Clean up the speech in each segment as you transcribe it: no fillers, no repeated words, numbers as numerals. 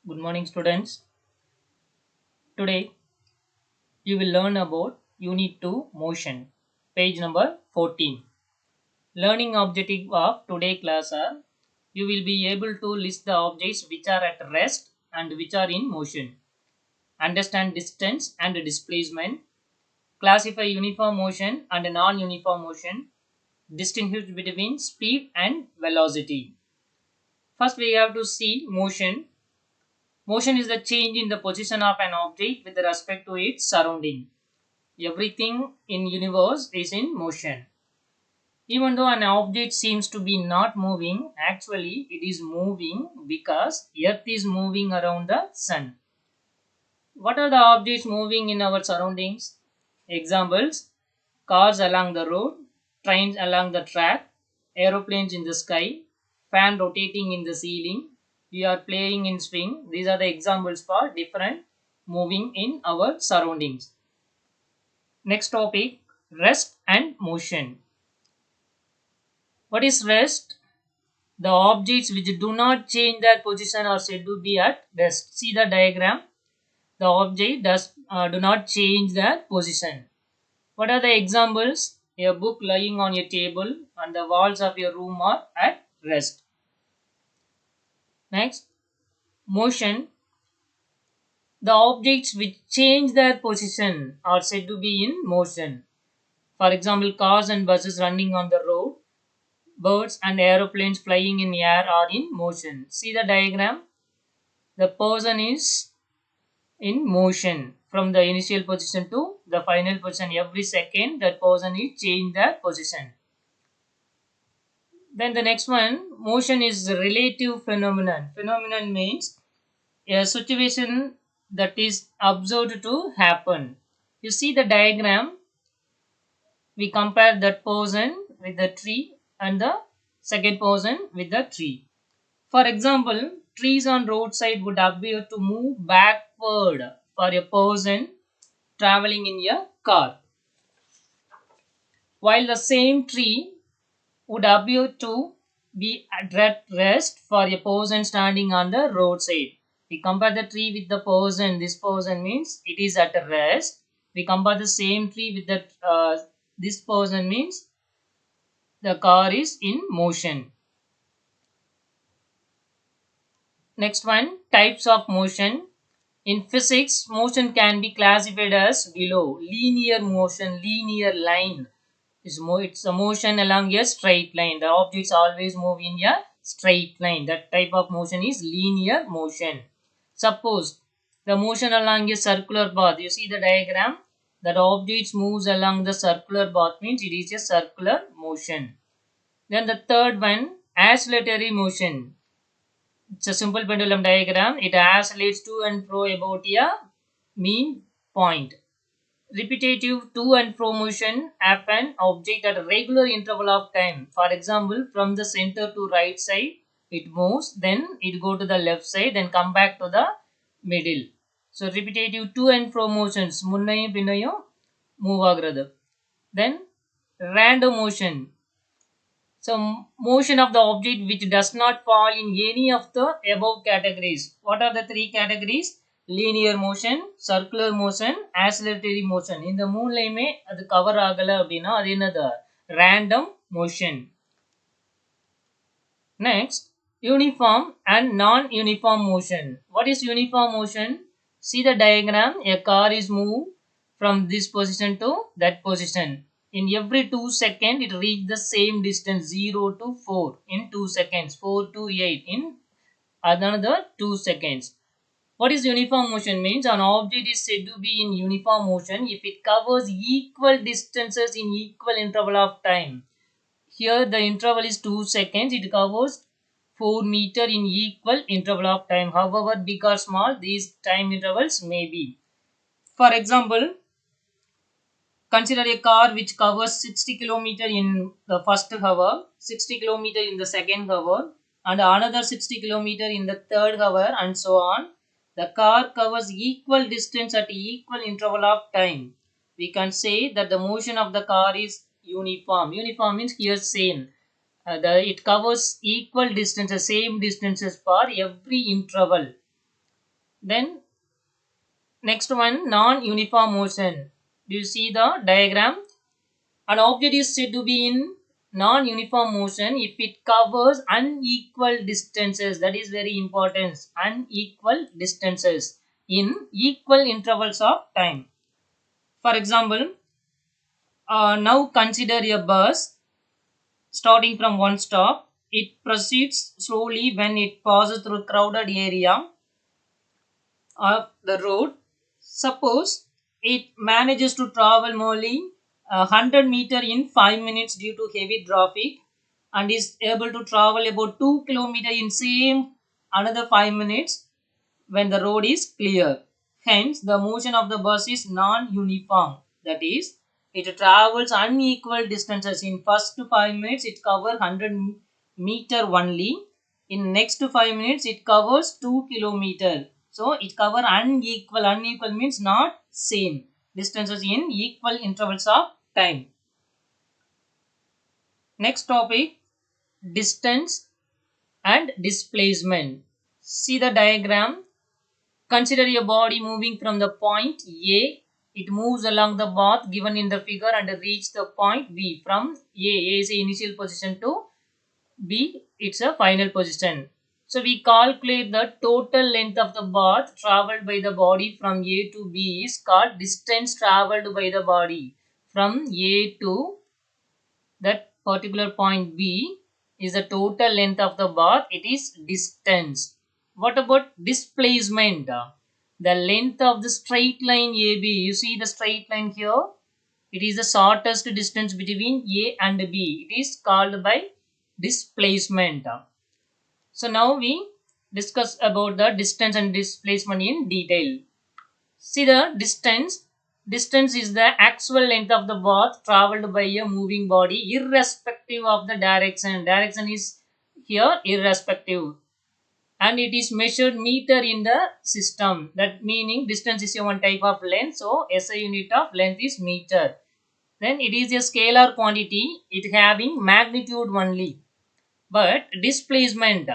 Good morning, students. Today you will learn about Unit 2 Motion, page number 14. Learning objective of today class are you will be able to list the objects which are at rest and which are in motion, understand distance and displacement, classify uniform motion and non-uniform motion, distinguish between speed and velocity. First, we have to see motion. Motion is the change in the position of an object with respect to its surrounding. Everything in universe is in motion. Even though an object seems to be not moving, actually it is moving because Earth is moving around the sun. What are the objects moving in our surroundings? Examples: cars along the road, trains along the track, aeroplanes in the sky, fan rotating in the ceiling, we are playing in swing. These are the examples for different moving in our surroundings. Next topic, rest and motion. What is rest? The objects which do not change their position are said to be at rest. See the diagram. The object do not change their position. What are the examples? A book lying on your table and the walls of your room are at rest. Next, motion. The objects which change their position are said to be in motion. For example, cars and buses running on the road, birds and aeroplanes flying in air are in motion. See the diagram. The person is in motion from the initial position to the final position. Every second that person is change their position. Then the next one, motion is a relative phenomenon. Phenomenon means a situation that is observed to happen. You see the diagram, we compare that person with the tree and the second person with the tree. For example, trees on roadside would appear to move backward for a person traveling in a car, while the same tree would appear to be at rest for a person standing on the roadside. We compare the tree with the person. This person means it is at rest. We compare the same tree with the this person means the car is in motion. Next one, types of motion. In physics, motion can be classified as below. Linear motion, linear line. It's a motion along a straight line. The objects always move in a straight line. That type of motion is linear motion. Suppose the motion along a circular path. You see the diagram. That objects moves along the circular path means it is a circular motion. Then the third one, oscillatory motion. It's a simple pendulum diagram. It oscillates to and fro about a mean point. Repetitive to and fro motion of an object at a regular interval of time. For example, from the center to right side, it moves, then it go to the left side, then come back to the middle. So repetitive to and fro motions, முன்னையும் பின்னையும் move ஆகிறது. Then random motion. So motion of the object which does not fall in any of the above categories. What are the three categories? Linear motion, circular motion, oscillatory motion. இந்த மூணுலயுமே அது cover ஆகல அப்படின்னா அது என்னது? Random motion. Next, uniform and non-uniform motion. What is uniform motion? See the diagram. A car is moved from this position to that position. In every 2 seconds, it reaches the same distance 0 to 4 in 2 seconds, 4 to 8 in another 2 seconds. What is uniform motion means? An object is said to be in uniform motion if it covers equal distances in equal interval of time. Here the interval is 2 seconds. It covers 4 meter in equal interval of time. However big or small these time intervals may be. For example, consider a car which covers 60 km in the first hour, 60 km in the second hour, and another 60 km in the third hour, and so on. The car covers equal distance at equal interval of time. We can say that the motion of the car is uniform. Uniform means here same. It covers equal distances, same distances for every interval. Then next one, non-uniform motion. Do you see the diagram? An object is said to be in non-uniform motion if it covers unequal distances. That is very important. Unequal distances in equal intervals of time. For example, now consider a bus starting from one stop. It proceeds slowly when it passes through a crowded area of the road. Suppose it manages to travel only 100 meter in 5 minutes due to heavy traffic and is able to travel about 2 kilometer in same another 5 minutes when the road is clear. Hence, the motion of the bus is non-uniform. That is, it travels unequal distances. In first 5 minutes, it covers 100 meter only. In next 5 minutes, it covers 2 kilometer. So, it covers unequal. Unequal means not same distances in equal intervals of time. Next topic, distance and displacement. See the diagram. Consider a body moving from the point A. It moves along the path given in the figure and reach the point B. From A is the initial position to B, it's a final position. So we calculate the total length of the path traveled by the body from A to B is called distance traveled by the body. From A to that particular point B is the total length of the path. It is distance. What about displacement? The length of the straight line AB. You see the straight line here? It is the shortest distance between A and B. It is called by displacement. So now we discuss about the distance and displacement in detail. See the distance. Distance is the actual length of the path traveled by a moving body irrespective of the direction. Direction is here irrespective. And it is measured meter in the system. That meaning distance is a one type of length. So SI unit of length is meter. Then it is a scalar quantity. It having magnitude only. But displacement,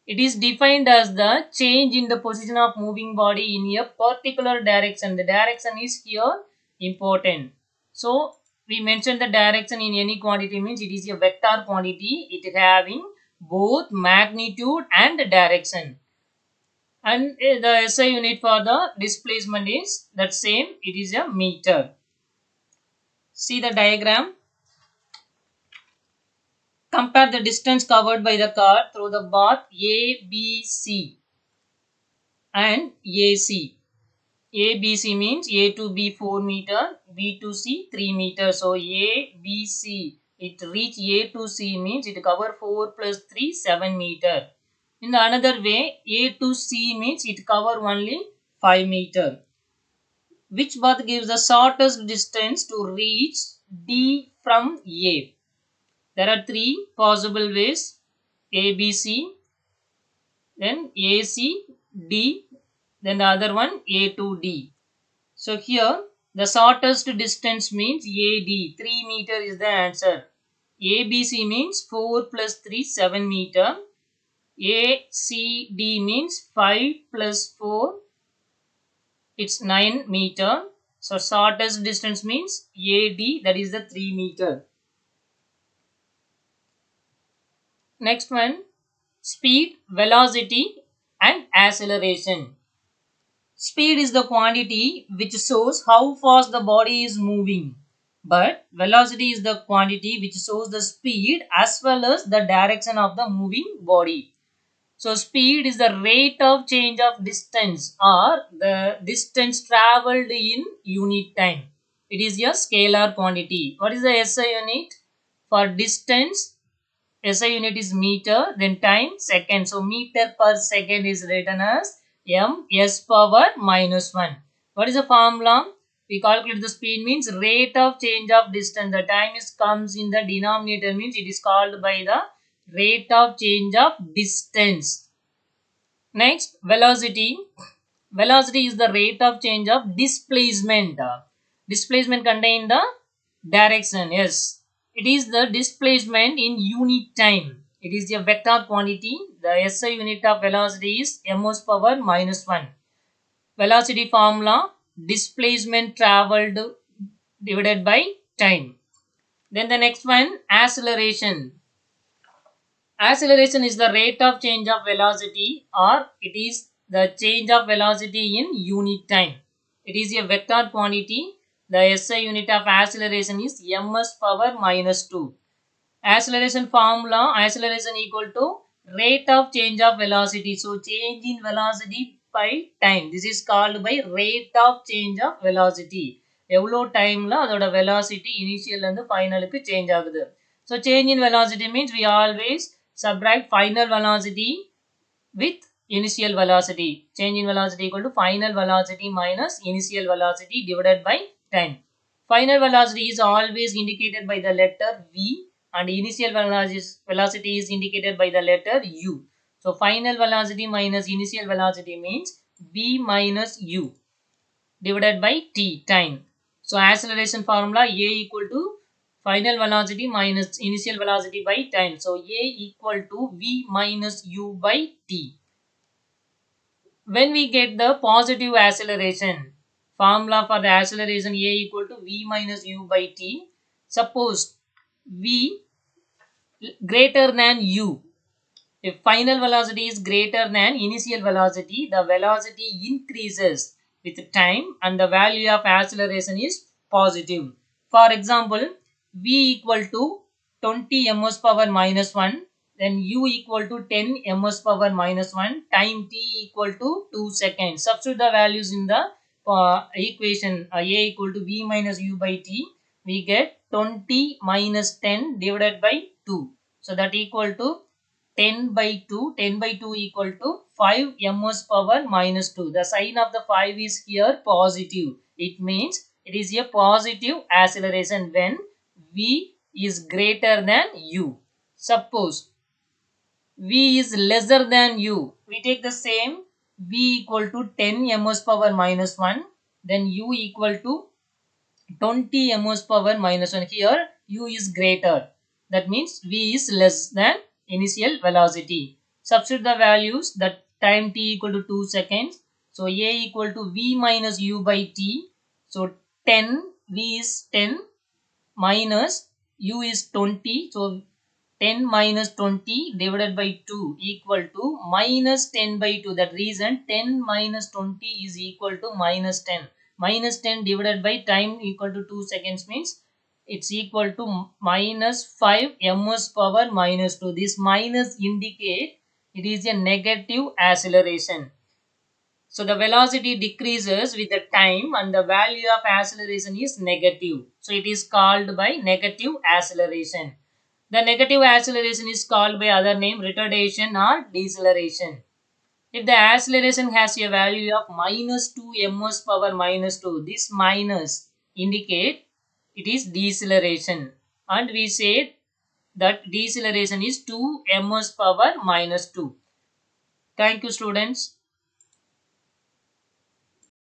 it is defined as the change in the position of moving body in a particular direction. The direction is here important. So we mentioned the direction in any quantity means it is a vector quantity. It having both magnitude and direction. And the SI unit for the displacement is that same. It is a meter. See the diagram. Compare the distance covered by the car through the path A, B, C and AC. A, B, C means A to B 4 meter, B to C 3 meter. So A, B, C, it reach A to C means it cover 4 plus 3, 7 meter. In the another way, A to C means it cover only 5 meter. Which path gives the shortest distance to reach D from A? There are three possible ways: A, B, C, then A, C, D, then the other one A to D. So here the shortest distance means AD, 3 meter is the answer. ABC means 4 plus 3, 7 meter. ACD means 5 plus 4, it's 9 meter. So shortest distance means AD, that is the 3 meter. Next one, speed, velocity and acceleration. Speed is the quantity which shows how fast the body is moving, but velocity is the quantity which shows the speed as well as the direction of the moving body. So speed is the rate of change of distance or the distance traveled in unit time. It is a scalar quantity. What is the SI unit? For distance, SI unit is meter, then time second. So meter per second is written as ms power minus 1. What is the formula? We calculate the speed means rate of change of distance. The time is comes in the denominator means it is called by the rate of change of distance. Next, velocity. Velocity is the rate of change of displacement. Displacement contain the direction. Yes, it is the displacement in unit time. It is a vector quantity. The SI unit of velocity is ms power minus 1. Velocity formula, displacement traveled divided by time. Then the next one, acceleration. Acceleration is the rate of change of velocity, or it is the change of velocity in unit time. It is a vector quantity. The SI unit of acceleration is ms power minus 2. Acceleration formula, acceleration equal to rate of change of velocity. So change in velocity by time. This is called by rate of change of velocity. எவ்வளோ டைம்ல அதோட velocity initial and final க்கு change ஆகுது. So change in velocity means we always subtract final velocity with initial velocity. Change in velocity equal to final velocity minus initial velocity divided by time. Final velocity is always indicated by the letter V and initial velocity is indicated by the letter U. So final velocity minus initial velocity means V minus U divided by T, time. So acceleration formula A equal to final velocity minus initial velocity by time. So A equal to V minus U by T. When we get the positive acceleration, formula for the acceleration A equal to V minus U by T. Suppose V greater than U. If final velocity is greater than initial velocity, the velocity increases with time and the value of acceleration is positive. For example, V equal to 20 ms power minus 1, then U equal to 10 ms power minus 1, time t equal to 2 seconds. Substitute the values in the equation A equal to V minus U by T. We get 20 minus 10 divided by 2. So that equal to 10 by 2. 10 by 2 equal to 5 ms power minus 2. The sign of the 5 is here positive. It means it is a positive acceleration when V is greater than U. Suppose V is lesser than U. We take the same V equal to 10 ms power minus 1. Then U equal to 20 ms power minus 1. Here U is greater. That means V is less than initial velocity. Substitute the values, that time t equal to 2 seconds. So A equal to V minus U by T. So 10, V is 10 minus U is 20. So 10 minus 20 divided by 2 equal to minus 10 by 2. That reason 10 minus 20 is equal to minus 10. Minus 10 divided by time equal to 2 seconds means it's equal to minus 5 ms power minus 2. This minus indicate it is a negative acceleration. So the velocity decreases with the time and the value of acceleration is negative. So it is called by negative acceleration. The negative acceleration is called by other name retardation or deceleration. If the acceleration has a value of minus 2 ms power minus 2, this minus indicate it is deceleration, and we said that deceleration is 2 ms power minus 2. Thank you, students.